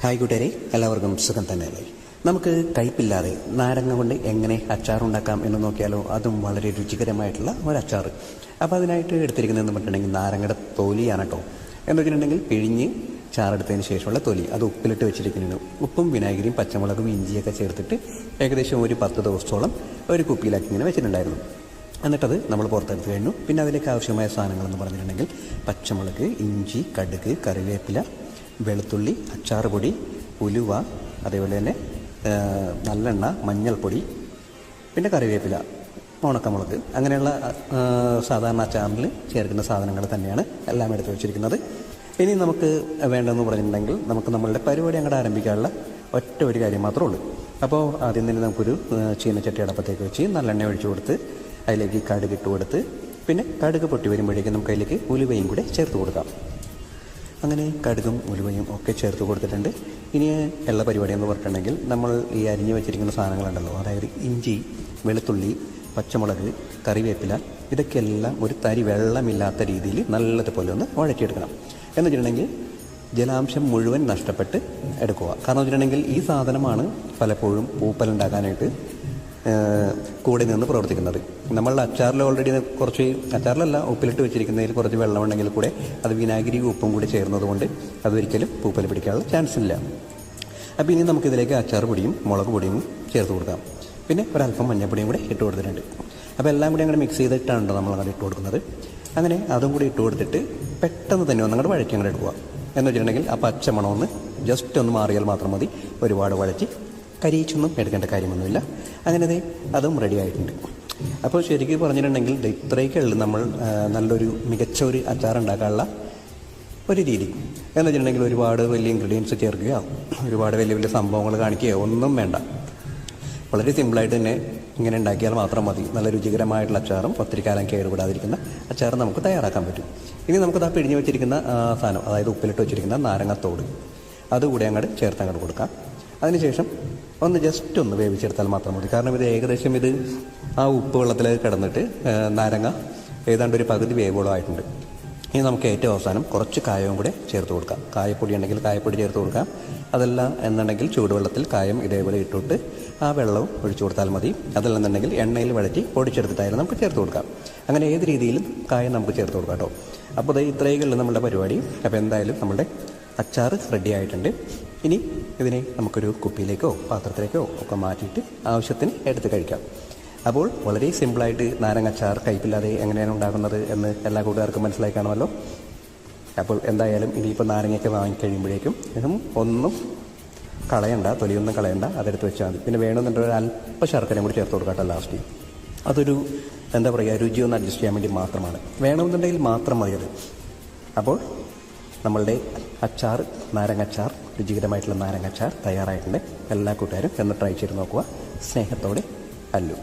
Hi കൂട്ടുകാരെ, എല്ലാവർക്കും സുഖം തന്നെയല്ലേ? നമുക്ക് കയ്പില്ലാതെ നാരങ്ങ കൊണ്ട് എങ്ങനെ അച്ചാറുണ്ടാക്കാം എന്ന് നോക്കിയാലോ? അതും വളരെ രുചികരമായിട്ടുള്ള ഒരു അച്ചാർ. അപ്പോൾ അതിനായിട്ട് എടുത്തിരിക്കുന്നതെന്ന് പറഞ്ഞിട്ടുണ്ടെങ്കിൽ നാരങ്ങയുടെ തൊലിയാണ് കേട്ടോ. എന്ന് വെച്ചിട്ടുണ്ടെങ്കിൽ പിഴിഞ്ഞ് ചാറെടുത്തതിന് ശേഷമുള്ള തൊലി, അത് ഉപ്പിലിട്ട് വെച്ചിരിക്കുന്നു. ഉപ്പും വിനാഗിരിയും പച്ചമുളകും ഇഞ്ചിയൊക്കെ ചേർത്തിട്ട് ഏകദേശം ഒരു 10 ദിവസത്തോളം ഒരു കുപ്പിയിലാക്കി ഇങ്ങനെ വെച്ചിട്ടുണ്ടായിരുന്നു. എന്നിട്ടത് നമ്മൾ പുറത്തെടുത്ത് കഴിഞ്ഞു. പിന്നെ അതിലേക്ക് ആവശ്യമായ സാധനങ്ങളെന്ന് പറഞ്ഞിട്ടുണ്ടെങ്കിൽ പച്ചമുളക്, ഇഞ്ചി, കടുക്, കറിവേപ്പില, വെളുത്തുള്ളി, അച്ചാർ പൊടി, ഉലുവ, അതേപോലെ തന്നെ നല്ലെണ്ണ, മഞ്ഞൾപ്പൊടി, പിന്നെ കറിവേപ്പില, ഉണക്കമുളക്, അങ്ങനെയുള്ള സാധാരണ അച്ചാറിൽ ചേർക്കുന്ന സാധനങ്ങൾ തന്നെയാണ് എല്ലാം എടുത്ത് വെച്ചിരിക്കുന്നത്. ഇനി നമുക്ക് വേണ്ടതെന്ന് പറഞ്ഞിട്ടുണ്ടെങ്കിൽ നമുക്ക് നമ്മളുടെ പരിപാടി അങ്ങോട്ട് ആരംഭിക്കാനുള്ള ഒറ്റ ഒരു കാര്യം മാത്രമേ ഉള്ളൂ. അപ്പോൾ ആദ്യം തന്നെ നമുക്കൊരു ചീനച്ചട്ടി അടപ്പത്തേക്ക് വെച്ച് നല്ലെണ്ണ ഒഴിച്ചു കൊടുത്ത് അതിലേക്ക് കടുക് ഇട്ട് കൊടുത്ത് പിന്നെ കടുക് പൊട്ടി വരുമ്പോഴേക്കും നമുക്ക് അതിലേക്ക് ഉലുവയും കൂടെ ചേർത്ത് കൊടുക്കാം. അങ്ങനെ കടുകും ഉലുവയും ഒക്കെ ചേർത്ത് കൊടുത്തിട്ടുണ്ട്. ഇനി ഉള്ള പരിപാടി എന്ന് പറഞ്ഞിട്ടുണ്ടെങ്കിൽ നമ്മൾ ഈ അരിഞ്ഞു വെച്ചിരിക്കുന്ന സാധനങ്ങളുണ്ടല്ലോ, അതായത് ഇഞ്ചി, വെളുത്തുള്ളി, പച്ചമുളക്, കറിവേപ്പില, ഇതൊക്കെയെല്ലാം ഒരു തരി വെള്ളമില്ലാത്ത രീതിയിൽ നല്ലതുപോലെ ഒന്ന് വഴറ്റിയെടുക്കണം. എന്ന് വെച്ചിട്ടുണ്ടെങ്കിൽ ജലാംശം മുഴുവൻ നഷ്ടപ്പെട്ട് എടുക്കുക. കാരണം വെച്ചിട്ടുണ്ടെങ്കിൽ ഈ സാധനമാണ് പലപ്പോഴും പൂപ്പലുണ്ടാക്കാനായിട്ട് കൂടെ നിന്ന് പ്രവർത്തിക്കുന്നത്. നമ്മളുടെ അച്ചാറിൽ ഓൾറെഡി കുറച്ച്, അച്ചാറിലല്ല ഉപ്പിലിട്ട് വെച്ചിരിക്കുന്നതിൽ കുറച്ച് വെള്ളമുണ്ടെങ്കിൽ കൂടെ അത് വിനാഗിരിയും ഉപ്പും കൂടി ചേർന്നതുകൊണ്ട് അതൊരിക്കലും പൂപ്പൽ പിടിക്കാനുള്ള ചാൻസ് ഇല്ല. അപ്പോൾ ഇനി നമുക്കിതിലേക്ക് അച്ചാർ പൊടിയും മുളക് പൊടിയും ചേർത്ത് കൊടുക്കാം. പിന്നെ ഒരല്പം മഞ്ഞൾപ്പൊടിയും കൂടെ ഇട്ട് കൊടുത്തിട്ടുണ്ട്. അപ്പോൾ എല്ലാം കൂടി അങ്ങനെ മിക്സ് ചെയ്തിട്ടാണ് നമ്മളങ്ങനെ ഇട്ട് കൊടുക്കുന്നത്. അങ്ങനെ അതും കൂടി ഇട്ട് കൊടുത്തിട്ട് പെട്ടെന്ന് തന്നെ ഒന്നങ്ങോട്ട് വഴറ്റി അങ്ങനെ എടുക്കുക. എന്ന് വെച്ചിട്ടുണ്ടെങ്കിൽ ആ പച്ചമണമൊന്ന് ജസ്റ്റ് ഒന്ന് മാറിയാൽ മാത്രം മതി. ഒരുപാട് വഴറ്റി കരിയിച്ചൊന്നും എടുക്കേണ്ട കാര്യമൊന്നുമില്ല. അങ്ങനെ അതും റെഡി ആയിട്ടുണ്ട്. അപ്പോൾ ശരിക്കും പറഞ്ഞിട്ടുണ്ടെങ്കിൽ ഇത്രയൊക്കെ ഉള്ളു നമ്മൾ നല്ലൊരു മികച്ച ഒരു അച്ചാർ ഉണ്ടാക്കാനുള്ള ഒരു രീതി. എന്ന് വെച്ചിട്ടുണ്ടെങ്കിൽ ഒരുപാട് വലിയ ഇൻഗ്രീഡിയൻസ് ചേർക്കുകയോ ഒരുപാട് വലിയ വലിയ സംഭവങ്ങൾ കാണിക്കുകയോ ഒന്നും വേണ്ട. വളരെ സിമ്പിളായിട്ട് തന്നെ ഇങ്ങനെ ഉണ്ടാക്കിയാൽ മാത്രം മതി. നല്ല രുചികരമായിട്ടുള്ള അച്ചാറും ഒത്തിരി കാലം കേടുകൂടാതിരിക്കുന്ന അച്ചാർ നമുക്ക് തയ്യാറാക്കാൻ പറ്റും. ഇനി നമുക്കത് ആ പിഴിഞ്ഞ് വെച്ചിരിക്കുന്ന സാധനം, അതായത് ഉപ്പിലിട്ട് വെച്ചിരിക്കുന്ന നാരങ്ങത്തോട് അതുകൂടി അങ്ങോട്ട് ചേർത്ത് അങ്ങോട്ട് കൊടുക്കാം. അതിനുശേഷം ഒന്ന് ജസ്റ്റ് ഒന്ന് വേവിച്ചെടുത്താൽ മാത്രം മതി. കാരണം ഇത് ഏകദേശം ഇത് ആ ഉപ്പ് വെള്ളത്തിലേക്ക് കിടന്നിട്ട് നാരങ്ങ ഏതാണ്ട് ഒരു പകുതി വേവോളം ആയിട്ടുണ്ട്. ഇനി നമുക്ക് ഏറ്റവും അവസാനം കുറച്ച് കായവും കൂടെ ചേർത്ത് കൊടുക്കാം. കായപ്പൊടി ഉണ്ടെങ്കിൽ കായപ്പൊടി ചേർത്ത് കൊടുക്കാം. അതല്ല എന്നുണ്ടെങ്കിൽ ചൂടുവെള്ളത്തിൽ കായം ഇതേപോലെ ഇട്ടിട്ട് ആ വെള്ളവും ഒഴിച്ചു കൊടുത്താൽ മതി. അതല്ലെന്നുണ്ടെങ്കിൽ എണ്ണയിൽ വഴറ്റി പൊടിച്ചെടുത്തിട്ടായാലും നമുക്ക് ചേർത്ത് കൊടുക്കാം. അങ്ങനെ ഏത് രീതിയിലും കായം നമുക്ക് ചേർത്ത് കൊടുക്കാം കേട്ടോ. അപ്പോൾ ഇത് ഇത്രയൊക്കെയുള്ള നമ്മുടെ പരിപാടി. അപ്പോൾ എന്തായാലും നമ്മുടെ അച്ചാർ റെഡി ആയിട്ടുണ്ട്. ഇനി ഇതിനെ നമുക്കൊരു കുപ്പിയിലേക്കോ പാത്രത്തിലേക്കോ ഒക്കെ മാറ്റിയിട്ട് ആവശ്യത്തിന് എടുത്ത് കഴിക്കാം. അപ്പോൾ വളരെ സിമ്പിളായിട്ട് നാരങ്ങ അച്ചാർ കയ്പില്ലാതെ എങ്ങനെയാണ് ഉണ്ടാക്കുന്നത് എന്ന് എല്ലാ കൂട്ടുകാർക്കും മനസ്സിലായി കാണുമല്ലോ. അപ്പോൾ എന്തായാലും ഇനിയിപ്പോൾ നാരങ്ങയൊക്കെ വാങ്ങിക്കഴിയുമ്പോഴേക്കും ഇതും ഒന്നും കളയണ്ട, തൊലിയൊന്നും കളയണ്ട, അതെടുത്ത് വെച്ചാൽ മതി. പിന്നെ വേണമെന്നുണ്ടെങ്കിൽ അല്പം ശർക്കരയും കൂടി ചേർത്ത് കൊടുക്കട്ടെ ലാസ്റ്റ്. അതൊരു എന്താ പറയുക, രുചി ഒന്ന് അഡ്ജസ്റ്റ് ചെയ്യാൻ വേണ്ടി മാത്രമാണ്. വേണമെന്നുണ്ടെങ്കിൽ മാത്രം മതി അത്. അപ്പോൾ നമ്മളുടെ അച്ചാർ, നാരങ്ങച്ചാർ, രുചികരമായിട്ടുള്ള നാരങ്ങച്ചാർ തയ്യാറായിട്ടുണ്ട്. എല്ലാ കൂട്ടുകാരും എന്ന് ട്രൈ ചെയ്ത് നോക്കുക. സ്നേഹത്തോടെ, അല്ലു.